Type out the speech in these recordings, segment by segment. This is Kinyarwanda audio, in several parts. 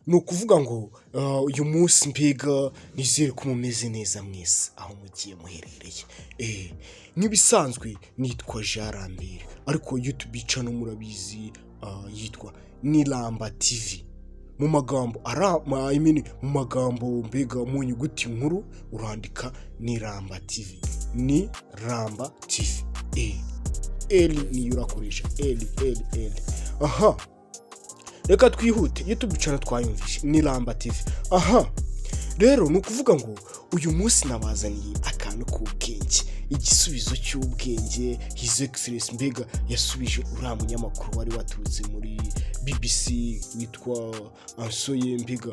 ni ukuvuga ngo uyu munsi mbega nizere ko mumeze neza mwese aho mugiye muherereye. Nk'ibisanzwe nitwa Jarambere ariko YouTube channel murabizi yitwa Niramba TV. Mu magambo mu magambo mbega mu nyuguti nkuru urandika Niramba TV. Ni Ramba TV. L ni urakoresha L. Reka twihute YouTube channel twayumvishe Niramba TV. Rero ni ukuvuga ngo uyu munsi nabazaniye akantu k'ubwenge, igisubizo cy'ubwenge. His Excellency mbega yasubije uriya munyamakuru wari waturutse muri BBC witwa Ansoye mbega.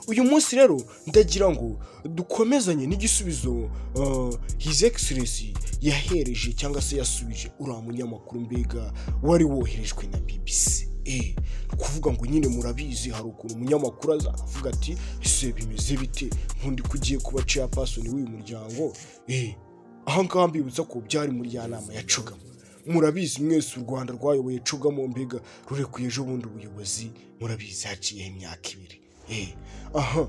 Uyu munsi rero ndagira ngo dukomezanye n'igisubizo His Excellency yahereje cyangwa se yasubije uriya munyamakuru mbega wari woherejwe na BBC. Kuvuga ngo nyine murabizi hari ukuntu umunyamakuru azavuga ati ese bimeze bite nkundi kugiye kuba chairperson w'uyu muryango. Ngaha mbibutsa ko byari muri ya nama ya Cugamo. Murabizi mwese u Rwanda rwayoboye Cugamo mbega rurekuye ejo bundi ubuyobozi, murabizi haciye imyaka 2.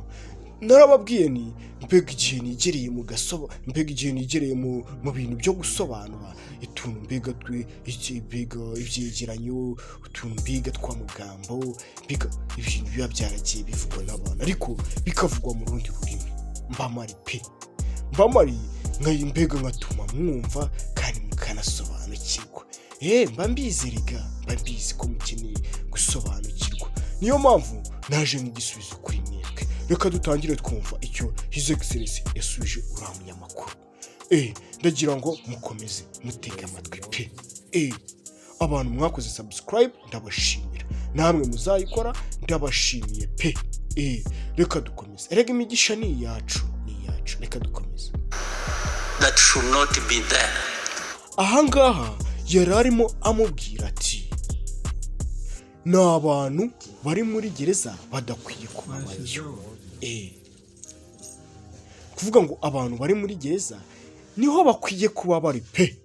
Narababwiye ni mbega igihe nigereye mu gasoba, mbega igihe nigereye mu bintu byo gusobanura ituntu mbega mbega ibyegeranyo, utuntu mbega twamugambo, mbega ibintu biba byaragiye bivugwa n'abantu ariko bikavugwa mu rundi rurimi. Mbamari mbega ngatuma mwumva kandi mukanasobanukirwa. Mba mbizerega, mba mbizi ko mukeneye gusobanukirwa. Niyo mpamvu naje n'igisubizo kuri mwebwe. Reka dutangire twumva icyo His Excellency yasubije uriya munyamakuru. Ndagira ngo mukomeze mutege amatwi pe. Abantu mwakoze subscribe ndabashimira, namwe muzayikora ndabashimiye pe. Reka dukomeze. Erega imigisha ni yacu. Reka dukomeze. That should not be there. Ngaha yararimo amubwira ati n'abantu bari muri gereza badakwiye kuba bariyo. Kuvuga ngo abantu bari muri gereza niho bakwiye kuba bari pe.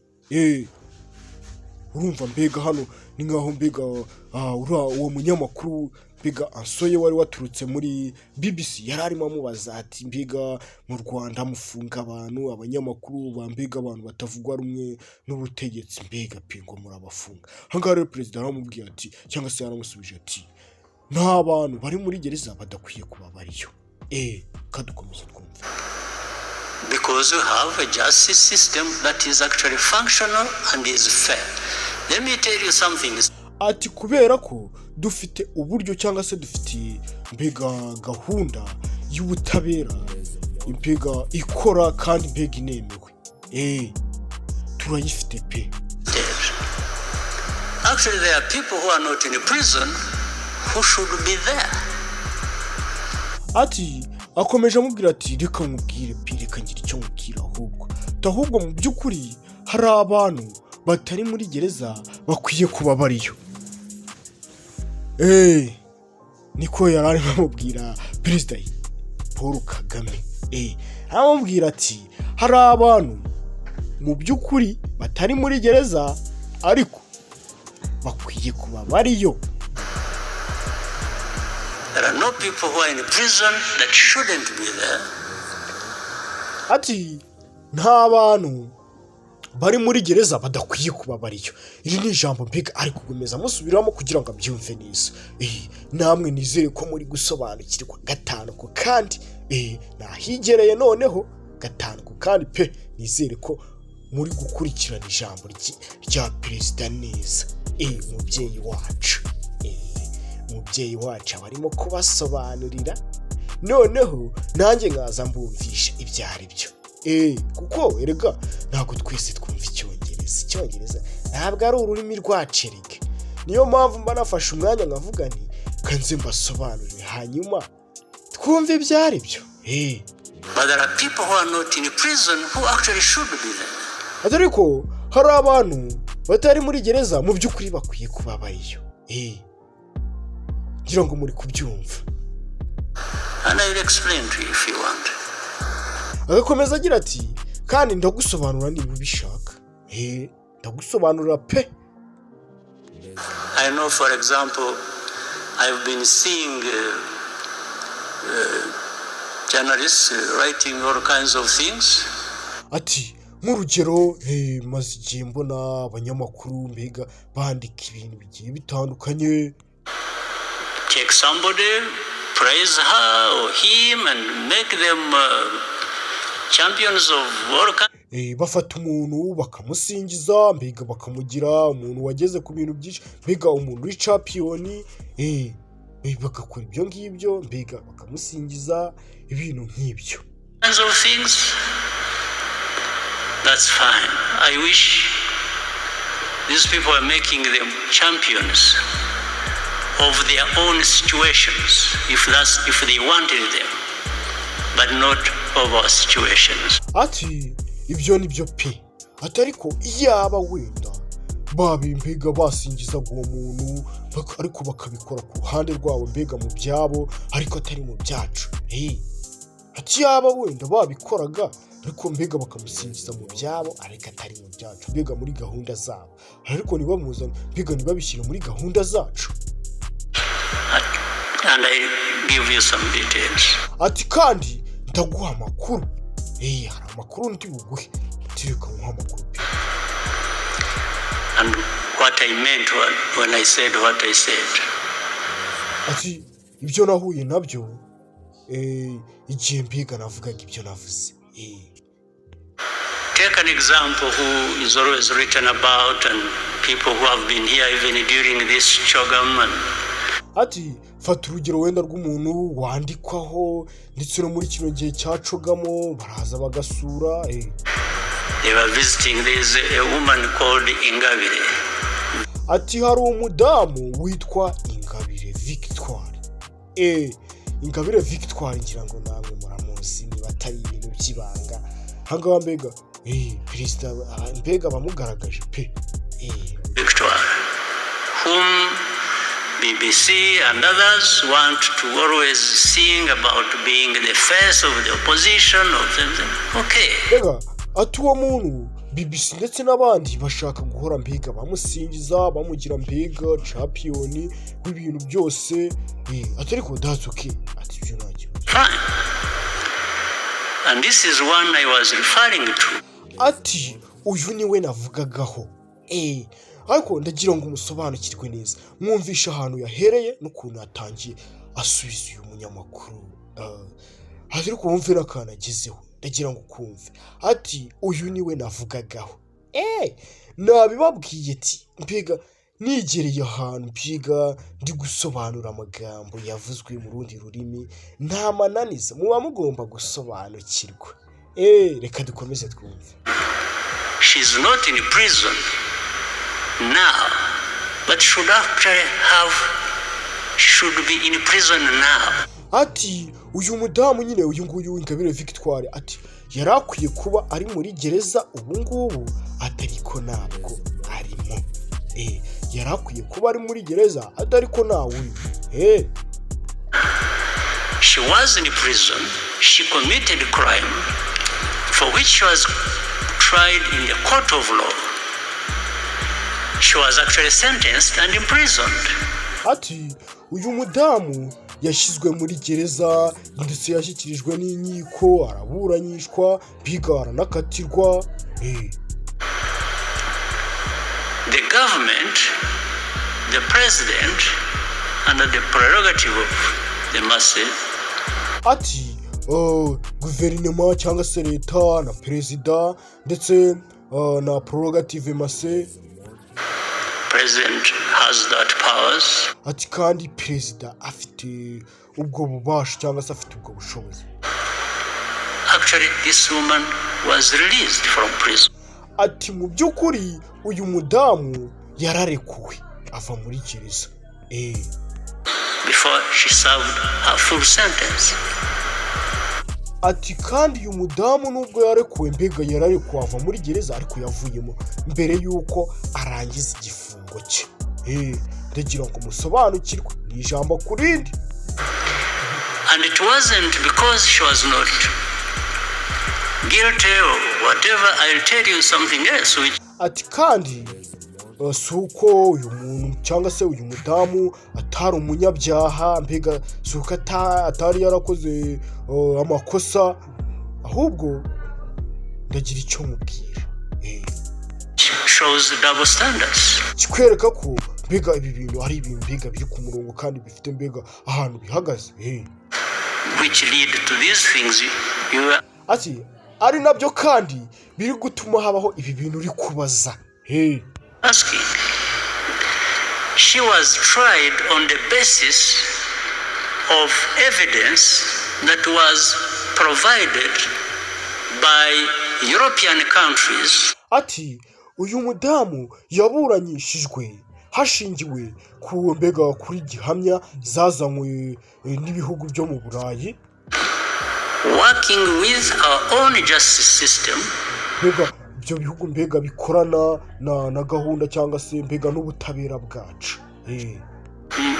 Urumva mbega hano ni ngaho mbega uwo munyamakuru mbega Ansoye wari waturutse muri BBC yararimo amubaza ati mbega mu Rwanda mufunga abantu, abanyamakuru bambega abantu batavugwa rumwe n'ubutegetsi mbega pe ngo murabafunga. Ngaho rero Perezida aramubwiye ati cyangwa se yaramusubije ati nta bantu bari muri gereza badakwiye kuba bariyo. Kadukomeza twumva. Because we have a justice system that is actually functional and is fair. Let me tell you something. Ati kubera ko dufite uburyo cyangwa se dufite mbega gahunda y'ubutabera mbega ikora kandi mbega inemewe. Turayifite pe. Actually there are people who are not in prison who should be there. Ati akomeje amubwira ati reka mubwire pe, reka ngira icyo mubwira ahubwo mu by'ukuri hari abantu batari muri gereza bakwiye kuba bariyo. Niko yarari bamubwira Perezida Paul Kagame. Aramubwira ati hari abantu mu by'ukuri batari muri gereza ariko bakwiye kuba bariyo. There are no people who are in prison that shouldn't be there. Ati nta bantu bari muri gereza badakwiye kuba bariyo. Iri ni ijambo mbega ari kugomeza musubiramo kugira ngo abyumve neza. Namwe nizere ko muri gusobanukirwa gatanu ko kandi nahigereye noneho gatanu ko kandi pe nizere ko muri gukurikirana ijambo rya Perezida neza. Umubyeyi wacu abarimo kubasobanurira noneho nanjye nkaza mbumvisha ibyo ari byo. Kuko erega ntabwo twese twumva icyongereza ntabwo ari ururimi rwacerega. Niyo mpamvu mba nafashe umwanya nkavuga nti kanze mbasobanurire hanyuma twumve ibyo ari byo. But there are people who are not in prison who actually should be there. Ariko hari abantu batari muri gereza mu by'ukuri bakwiye kuba bariyo. Ngira ngo muri kubyumva. And I will explain to you if you want. Agakomeza agira ati kandi ndagusobanura niba ubishaka. Ndagusobanurira pe. I know, for example, I've been seeing journalists writing all kinds of things. Ati nk'urugero maze igihe mbona abanyamakuru mbega bandika ibintu bigiye bitandukanye. Take somebody, praise her or him and make them champions of all kinds. Bafata umuntu bakamusingiza mbega bakamugira umuntu wageze ku bintu byinshi mbega umuntu uri champion bagakora ibyo ngibyo mbega bakamusingiza ibintu nk'ibyo. Kinds of things. That's fine. I wish these people are making them champions of their own situations, if they wanted them, but not of our situations. Ati ibyo nibyo pe atariko iyaba wenda babimbega basingiza uwo muntu ariko bakabikora ku ruhande rwabo mbega mu byabo ariko atari mu byacu. Ati yaba wenda babikoraga ariko mbega bakamusingiza mu byabo ariko atari mu byacu mbega muri gahunda zabo ariko niba muzana mbega nibabishyira muri gahunda zacu. And I give you some details. Ati kandi ndaguha amakuru. Hari amakuru ndi buguhe tireka nkuha amakuru. And what I meant when I said what I said. Ati ibyo nahuye nabyo igihe mbega navugaga ibyo navuze. Take an example who is always written about and people who have been here even during this Chogam. Ati fata urugero wenda rw'umuntu wandikwaho ndetse no muri kino gihe cyacogamo baraza bagasura. They were visiting a woman called Ingabire. Ati hari umudamu witwa Ingabire Victoire. Ingabire Victoire ngira ngo namwe muramuzi niba atari ibintu by'ibanga. Hanga mbega Perezida mbega bamugaragaje pe. Victoire, whom BBC and others want to always sing about being the face of the opposition of them. Okay. Mbega ati uwo muntu BBC ndetse n'abandi bashaka guhora mbega bamusingiza bamugira mbega champion w'ibintu byose. Atariko that's okay. Ati byo ntacyo. Fine. And this is one I was referring to. Ati uyu niwe navugagaho. Ariko ndagira ngo umusobanukirwe neza mwumvisha ahantu yahereye n'ukuntu yatangiye asubiza uyu munyamakuru. Ariko wumvira kana agezeho ndagira ngo kumve. Ati uyu niwe navugagaho. Nabibabwiye ati mbega nigereye ahantu mbega ndi gusobanura amagambo yavuzwe mu rundi rurimi nta mananiza muba mugomba gusobanukirwa. Reka dukomeze twumve. She's not in prison now, but should be in prison now. Ati uyu mudamu nyine uyu nguyu Ingabire Victoire ati yarakwiye kuba ari muri gereza ubu ngubu atariko ntabwo arimo. Yarakwiye kuba ari muri gereza atariko nawe. She was in prison. She committed a crime for which she was tried in the court of law. She was actually sentenced and imprisoned. Ati uyu mudamu yashizwe muri gereza ndetse yashyikirijwe n'inkiko araburanishwa biga aranakatirwa. The government, the president, under the prerogative of the masses. Ati guverinoma cyangwa se leta na perezida ndetse na prerogative mase. President has that powers. Ati kandi perezida afite ubwo bubasha cyangwa se afite ubwo bushobozi. Actually, this woman was released from prison. Ati mu by'ukuri uyu mudamu yararekuwe ava muri gereza. Before she served her full sentence. Ati kandi uyu mudamu nubwo yarekuwe mbega yararekuwe ava muri gereza ariko yavuyemo mbere yuko arangiza igifungo cye. Ndagira ngo musobanukirwe ni ijambo kurindi. And it wasn't because she was not guilty or whatever. I'll tell you something else. Ati kandi si uko uyu muntu cyangwa se uyu mudamu atari umunyabyaha, mbega si uko atari yarakoze amakosa, ahubwo ndagira icyo mubwira. Shows double standards. Kikwereka ko mbega ibi bintu ari ibintu mbega biri ku murongo kandi bifite mbega ahantu bihagaze. Which lead to these things ati ari nabyo kandi biri gutuma habaho ibi bintu uri kubaza. asking. She was tried on the basis of evidence that was provided by European countries. Ati uyu mudamu yaburanyishijwe hashingiwe ku mbega kuri gihamya zazanywe n'ibihugu byo mu Burayi, working with our own justice system. Mbega ibyo bihugu mbega bikorana na gahunda cyangwa se mbega n'ubutabera bwacu.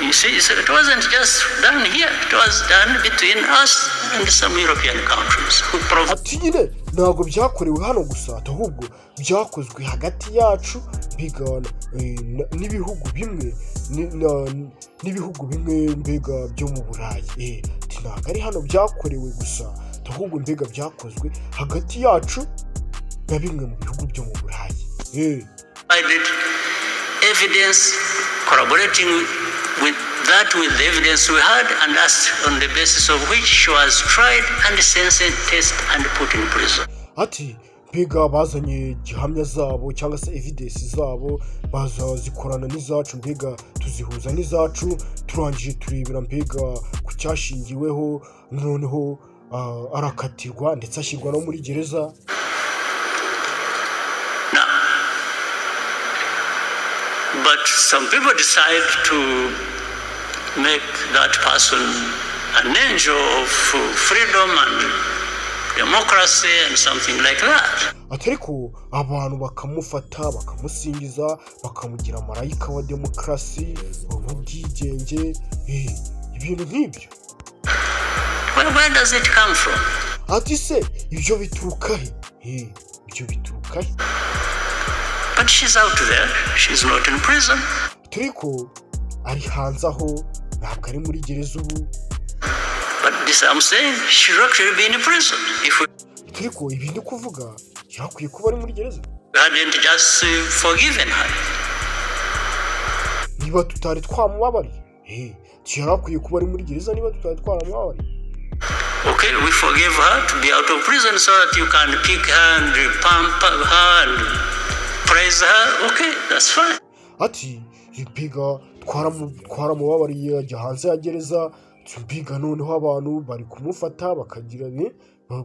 You see, so it wasn't just done here, it was done between us and some European countries who provide. Ati nyine ntabwo byakorewe hano gusa, ahubwo byakozwe hagati yacu mbega n'ibihugu bimwe mbega byo mu Burayi. Ntabwo ari hano byakorewe gusa, ahubwo mbega byakozwe hagati yacu na bimwe mu bihugu byo mu Burayi. Evidence corroborating with the evidence we had, and asked on the basis of which she was tried and sentenced and put in prison. Ati mbega bazanye gihamya zabo cyangwa se evidence zabo, bazazikorana n'izacu, mbega tuzihuza n'izacu, turangije turebera mbega ku cyashingiweho, noneho arakatirwa ndetse ashyirwa no muri gereza. But some people decide to make that person an angel of freedom and democracy and something like that. Atariko abantu bakamufata bakamusingiza bakamugira marayika wa demokarasi, ubwigenge, ibintu nk'ibyo. Where does it come from? Ati se ibyo bituruka he? Ibyo bituruka he? But she's out there, she's not in prison. Turiko ari hanze aho, ntabwo ari muri gereza ubu. But this I'm saying, she should actually be in prison. Turiko ibindi kuvuga yakwiye kuba ari muri gereza. We hadn't just forgiven her. Niba tutari twamubabariye, yakwiye kuba ari muri gereza niba tutari twaramubabariye. Okay, we forgive her to be out of prison so that you can pick her and pump her and praise her. Okay, that's fine. Ati biga twaramubabariye ajya hanze ya gereza, biga noneho abantu bari kumufata bakagira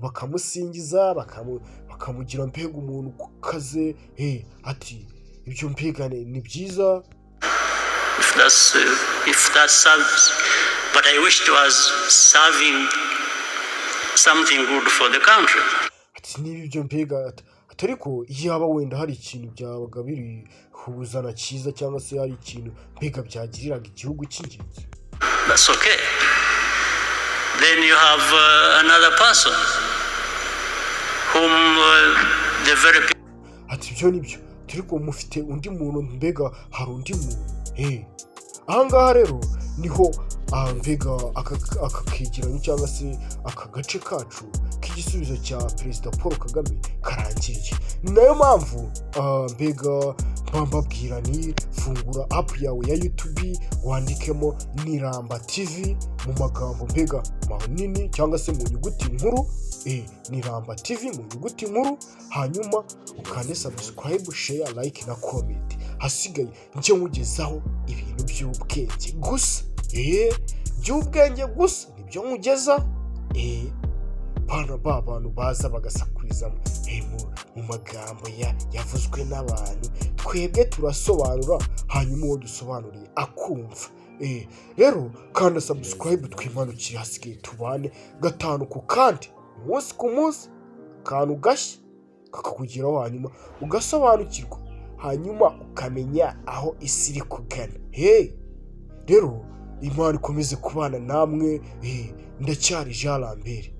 bakamusingiza bakamugira mbega umuntu kaze. Ati ibyo mpiga ni byiza. If that serves, but I wish it was serving something good for the country. Ati niba ibyo mpiga atariko yaba wenda hari ikintu byabaga biri huzana cyiza cyangwa se hari ikintu mbega byagiriraga igihugu cy'ingenzi. That's okay. Then you have another person whom the very people. Ati ibyo nibyo, turiko mufite undi muntu, mbega hari undi muntu. Ahangaha rero niho mbega akakegeranye cyangwa se aka gace kacu k'igisubizo cya Perezida Paul Kagame karangiriye. Ni nayo mpamvu mbega mbabwira ni fungura app yawe ya YouTube, wandikemo Niramba TV mu magambo mbega manini cyangwa se mu nyuguti nkuru, Niramba TV mu nyuguti nkuru, hanyuma ukande subscribe, share, like na comment. Hasigaye njye nkugezaho ibintu by'ubwenge gusa, by'ubwenge gusa nibyo nkugeza. Bana abantu baza bagasakuriza mu magambo yavuzwe n'abantu, twebwe turasobanura hanyuma uwo dusobanuriye akumva. Rero kanda subscribe, twimanukire, hasigaye tubane gatanu ku kandi, umunsi ku munsi, kantu gashya kakakugeraho, hanyuma ugasobanukirwa, hanyuma ukamenya aho isi iri kugana. Rero Imana ikomeze kubana namwe. Ndacyari Jean Lambert.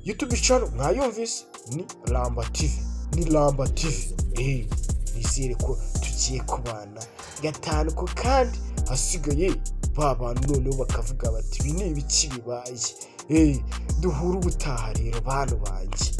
YouTube channel mwayumvise ni Ramba TV, ni Ramba TV. nizere ko tugiye kubana gatanu ko kandi hasigaye ba bantu noneho bakavuga bati ibi ni ibiki bibaye duhura ubutaha rero bantu banjye